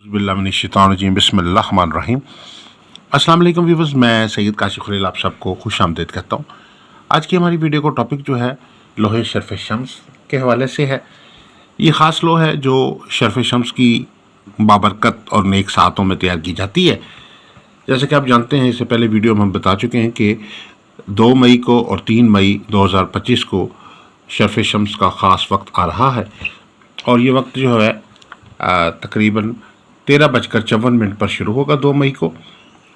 बिस्मिल्लाहिर्रहमानिर्रहीम बिस्मिल्लाहिर्रहमानिर्रहीम। अस्सलाम वालेकुम व्यूअर्स, मैं सैयद काशिफ खलील आप सबको खुश आमदीद कहता हूँ। आज की हमारी वीडियो का टॉपिक जो है लोहे शर्फ़ शम्स के हवाले से है। ये ख़ास लोह है जो शर्फ़ शम्स की बाबरकत और नेक सातों में तैयार की जाती है। जैसे कि आप जानते हैं, इससे पहले वीडियो में हम बता चुके हैं कि 2 मई को और 3 मई 2025 को शर्फ़ शम्स का ख़ास वक्त आ रहा है और ये वक्त जो है तकरीबन 13:54 पर शुरू होगा 2 मई को,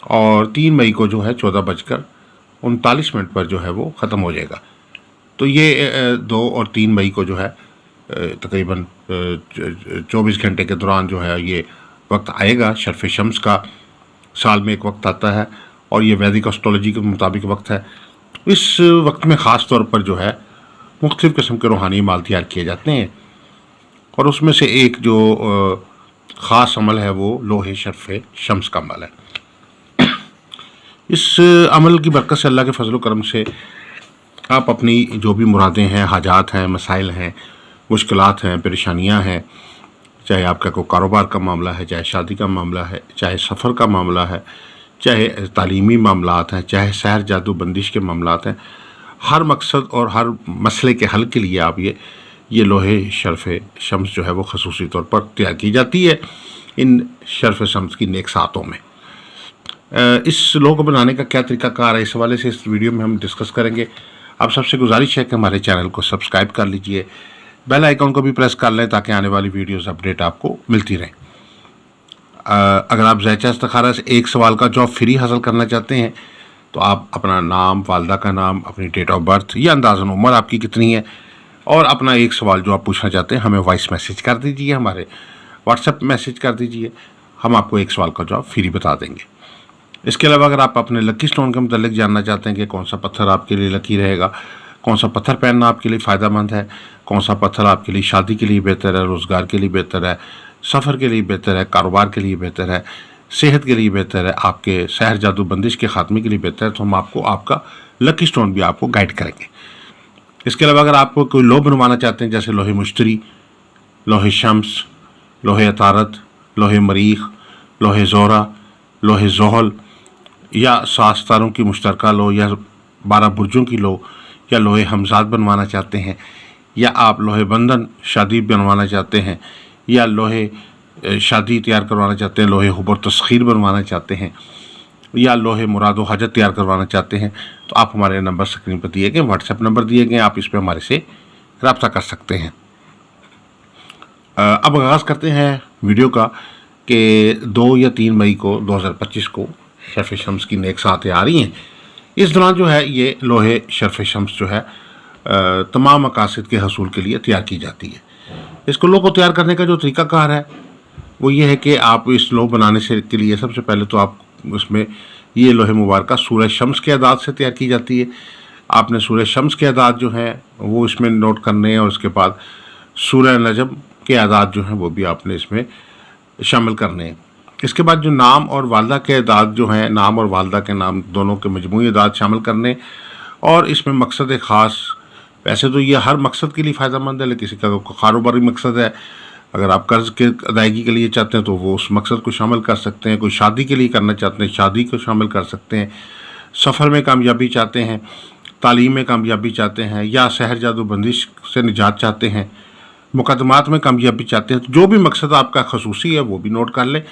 और 3 मई को जो है 14:39 पर जो है वो ख़त्म हो जाएगा। तो ये 2 और 3 मई को जो है तकरीबन 24 घंटे के दौरान जो है ये वक्त आएगा। शर्फ़ शम्स का साल में एक वक्त आता है और ये वैदिक एस्ट्रोलॉजी के मुताबिक वक्त है। इस वक्त में ख़ास तौर पर जो है मुख्तलिफ़ किस्म के रूहानी माल तैयार किए जाते हैं और उसमें से एक जो ख़ास अमल है वो लोहे शर्फ़ शम्स का अमल है। इस अमल की बरकत से, अल्लाह के फजल करम से आप अपनी जो भी मुरादें हैं, हाजात हैं, मसाइल हैं, मुश्किलात हैं, परेशानियां हैं, चाहे आपका कोई कारोबार का मामला है, चाहे शादी का मामला है, चाहे सफ़र का मामला है, चाहे तालीमी मामलात हैं, चाहे सहर जादू बंदिश के मामलात हैं, हर मकसद और हर मसले के हल के लिए आप ये लोहे शर्फ़ शम्स जो है वो ख़ुसूसी तौर पर तैयार की जाती है इन शर्फ़ शम्स की नेक सातों में। इस लोहे को बनाने का क्या तरीक़ाकार है, इस हवाले से इस वीडियो में हम डिस्कस करेंगे। आप सबसे गुजारिश है कि हमारे चैनल को सब्सक्राइब कर लीजिए, बेल आइकन को भी प्रेस कर लें ताकि आने वाली वीडियोस अपडेट आपको मिलती रहें। अगर आप ज़ैचा इस्तिखारा से एक सवाल का जवाब फ्री हासिल करना चाहते हैं तो आप अपना नाम, वालदा का नाम, अपनी डेट ऑफ बर्थ या अंदाज़न उम्र आपकी कितनी है और अपना एक सवाल जो आप पूछना चाहते हैं हमें वॉइस मैसेज कर दीजिए, हमारे व्हाट्सएप मैसेज कर दीजिए, हम आपको एक सवाल का जवाब फ्री बता देंगे। इसके अलावा अगर आप अपने लकी स्टोन के मतलब जानना चाहते हैं कि कौन सा पत्थर आपके लिए लकी रहेगा, कौन सा पत्थर पहनना आपके लिए फ़ायदेमंद है, कौन सा पत्थर आपके लिए शादी के लिए बेहतर है, रोज़गार के लिए बेहतर है, सफ़र के लिए बेहतर है, कारोबार के लिए बेहतर है, सेहत के लिए बेहतर है, आपके सहर जादू बंदिश के ख़ात्मे के लिए बेहतर है, तो हम आपको आपका लकी स्टोन भी आपको गाइड करेंगे। इसके अलावा अगर आप कोई लोह बनवाना चाहते हैं जैसे लोहे मुश्तरी, लोहे शम्स, लोहे अतारत, लोहे मरीख, लोहे ज़ोरा, लोहे ज़ोहल या 7 सितारों की मुश्तरका लो या 12 बुर्जों की लो या लोहे हमजाद बनवाना चाहते हैं या आप लोहे बंधन शादी बनवाना चाहते हैं या लोहे शादी तैयार करवाना चाहते हैं, लोहे हुबर तस्खीर बनवाना चाहते हैं या लोहे मुराद व हाजत तैयार करवाना चाहते हैं तो आप हमारे नंबर स्क्रीन पर दिए गए, व्हाट्सएप नंबर दिए गए, आप इस पर हमारे से रब्ता कर सकते हैं। अब आगाज़ करते हैं वीडियो का कि 2 या 3 मई को 2025 को शर्फ़ शम्स की नेक सातें आ रही हैं। इस दौरान जो है ये लोहे शर्फ़ शम्स जो है तमाम मकासद के हसूल के लिए तैयार की जाती है। इसको लोह को तैयार करने का जो तरीक़ाकार है वो ये है कि आप इस लोह बनाने से के लिए सबसे पहले तो आप उसमें ये लोहे मुबारका सूरज शम्स के अदाद से तैयार की जाती है। आपने सूरज शम्स के अदाद जो हैं वो इसमें नोट करने हैं और उसके बाद सूरज नजम के अदाद जो हैं वो भी आपने इसमें शामिल करने हैं। इसके बाद जो नाम और वालदा के अदाद जो हैं, नाम और वालदा के नाम दोनों के मजमूई अदाद शामिल करने और इसमें मकसद ख़ास, वैसे तो ये हर मकसद के लिए फ़ायदेमंद है लेकिन किसी का कारोबारी मकसद है, अगर आप कर्ज़ के अदायगी के लिए चाहते हैं तो वो उस मकसद को शामिल कर सकते हैं, कोई शादी के लिए करना चाहते हैं शादी को शामिल कर सकते हैं, सफ़र में कामयाबी चाहते हैं, तालीम में कामयाबी चाहते हैं या सहर जादू बंदिश से निजात चाहते हैं, मुकदमात में कामयाबी चाहते हैं, तो जो भी मकसद आपका खसूसी है वो भी नोट कर लें।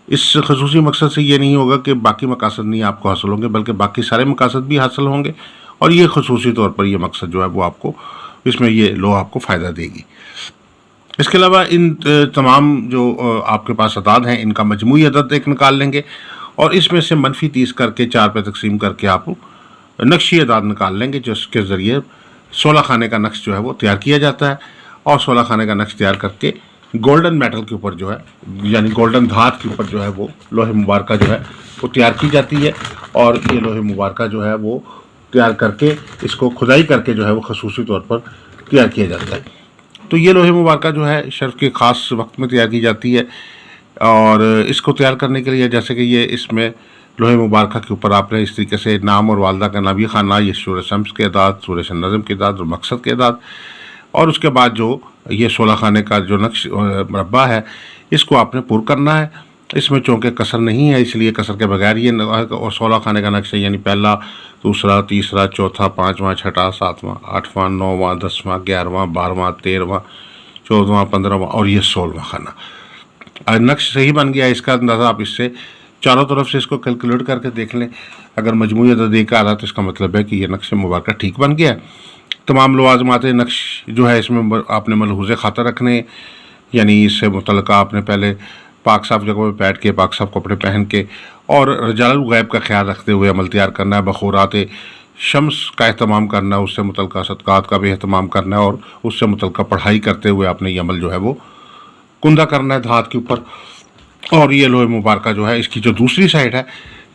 इस खसूसी मकसद से ये नहीं होगा कि बाकी मकासद नहीं आपको हासिल होंगे बल्कि बाकी सारे मकासद भी हासिल होंगे और ये खसूसी तौर पर ये मकसद जो है वो आपको इसमें ये लोह आपको फ़ायदा देगी। इसके अलावा इन तमाम जो आपके पास अदाद हैं इनका मजमूई अदद एक निकाल लेंगे और इसमें से -30 करके 4 पे तकसीम करके आप नक्शी अदाद निकाल लेंगे जिसके ज़रिए 16 खाने का नक्श जो है वो तैयार किया जाता है और 16 खाने का नक्श तैयार करके गोल्डन मेटल के ऊपर जो है यानी गोल्डन धात के ऊपर जो है वो लोहे मुबारका जो है वो तैयार की जाती है और ये लोहे मुबारका जो है वो तैयार करके इसको खुदाई करके जो है वो खसूसी तौर पर तैयार किया जाता है। तो ये लोहे मुबारका जो है शर्फ़ के ख़ास वक्त में तैयार की जाती है और इसको तैयार करने के लिए जैसे कि ये इसमें लोहे मुबारका के ऊपर आपने इस तरीके से नाम और वालदा का नाम, ये खाना, ये सूरज शम्स के अदाद, सूरज नज़म के अदाद और मकसद के अदाद और उसके बाद जो ये 16 खाने का जो नक्श मरबा है इसको आपने पुर करना है। इसमें चूँकि कसर नहीं है, इसलिए कसर के बगैर ये 16 खाने का नक्शा, यानी पहला, दूसरा, तीसरा, चौथा, पाँचवां, छठा, सातवां, आठवां, नौवां, 10वां, 11वां, 12वां, 13वां, 14वां, 15वां और ये 16वां खाना। अगर नक्श सही बन गया, इसका अंदाज़ा आप इससे चारों तरफ से इसको कैलकुलेट करके देख लें। अगर मजमूई अदद एक आ रहा तो इसका मतलब है कि ये नक्श मुबारक ठीक बन गया है। तमाम लवाज़मात नक्श जो है इसमें आपने मलहूज़े खातर रखने, यानी इससे मुतल्लिक़ आपने पहले पाक साफ़ जगह पर बैठ के पाक साफ़ कपड़े पहन के और रजालुल गैब का ख्याल रखते हुए अमल तैयार करना है। बखूरात शम्स का एहतमाम करना है, उससे मुतल्लिक़ सदक़ात का भी एहतमाम करना है और उससे मुतल्लिक़ पढ़ाई करते हुए आपने ये अमल जो है वो कुंदा करना है धात के ऊपर। और ये लोहे मुबारक जो है, इसकी जो दूसरी साइड है,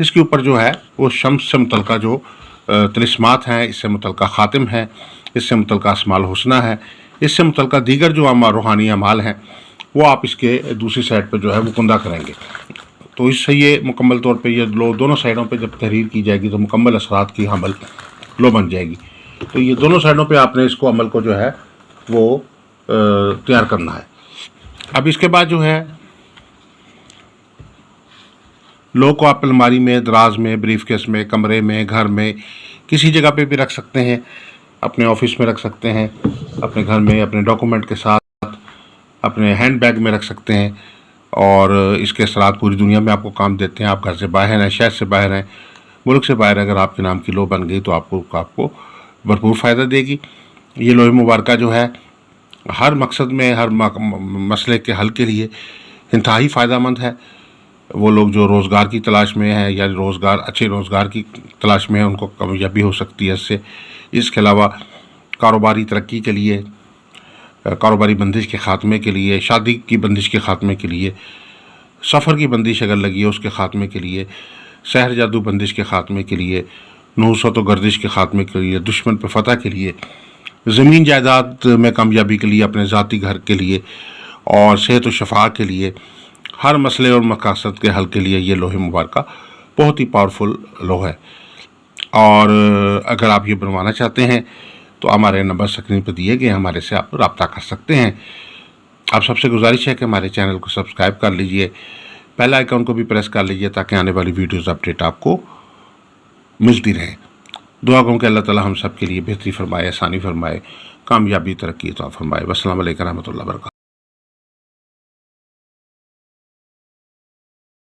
इसके ऊपर जो है वो शम्स से मुतल्लिक़ जो तिलिस्मात हैं, इससे मुतल्लिक़ ख़ातिम है, इससे मुतल्लिक़ अस्माउल हुस्ना है, इससे मुतल्लिक़ दीगर जो रूहानी अमाल हैं वो आप इसके दूसरी साइड पर जो है वो कुंदा करेंगे। तो इससे ये मुकम्मल तौर पे ये लो दोनों साइडों पे जब तहरीर की जाएगी तो मुकम्मल असरात की अमल लो बन जाएगी। तो ये दोनों साइडों पे आपने इसको अमल को जो है वो तैयार करना है। अब इसके बाद जो है लो को आप अलमारी में, दराज में, ब्रीफ केस में, कमरे में, घर में, किसी जगह पे भी रख सकते हैं। अपने ऑफिस में रख सकते हैं, अपने घर में, अपने डॉक्यूमेंट के साथ, अपने हैंड बैग में रख सकते हैं। और इसके असरात पूरी दुनिया में आपको काम देते हैं। आप घर से बाहर हैं, शहर से बाहर हैं, मुल्क से बाहर, अगर आपके नाम की लो बन गई तो आपको भरपूर फ़ायदा देगी। ये लोहे मुबारक जो है हर मकसद में, हर मसले के हल के लिए इंतहाई फ़ायदेमंद है। वो लोग जो रोज़गार की तलाश में हैं या अच्छे रोज़गार की तलाश में हैं, उनको कामयाबी हो सकती है इससे। इसके अलावा कारोबारी तरक्की के लिए, कारोबारी बंदिश के ख़ात्मे के लिए, शादी की बंदिश के ख़ात्मे के लिए, सफ़र की बंदिश अगर लगी है उसके ख़ात्मे के लिए, सहर जादू बंदिश के ख़ात्मे के लिए, नहुसत व गर्दिश के ख़ात्मे के लिए, दुश्मन पर फतह के लिए, ज़मीन जायदाद में कामयाबी के लिए, अपने ज़ाती घर के लिए और सेहत व शफा के लिए, हर मसले और मकासद के हल के लिए ये लोहे मुबारक बहुत ही पावरफुल लोहा है। और अगर आप ये बनवाना चाहते हैं तो हमारे नंबर स्क्रीन पर दिए गए, हमारे से आप रब्ता कर सकते हैं। आप सबसे गुजारिश है कि हमारे चैनल को सब्सक्राइब कर लीजिए, बेल आइकन को भी प्रेस कर लीजिए ताकि आने वाली वीडियोज़ अपडेट आपको मिलती रहे। दुआ करूँ कि अल्लाह ताला हम सब के लिए बेहतरी फरमाए, आसानी फरमाए, कामयाबी तरक्की अता फरमाए। अस्सलाम वालेकुम रहमतुल्लाहि व बरकातहू।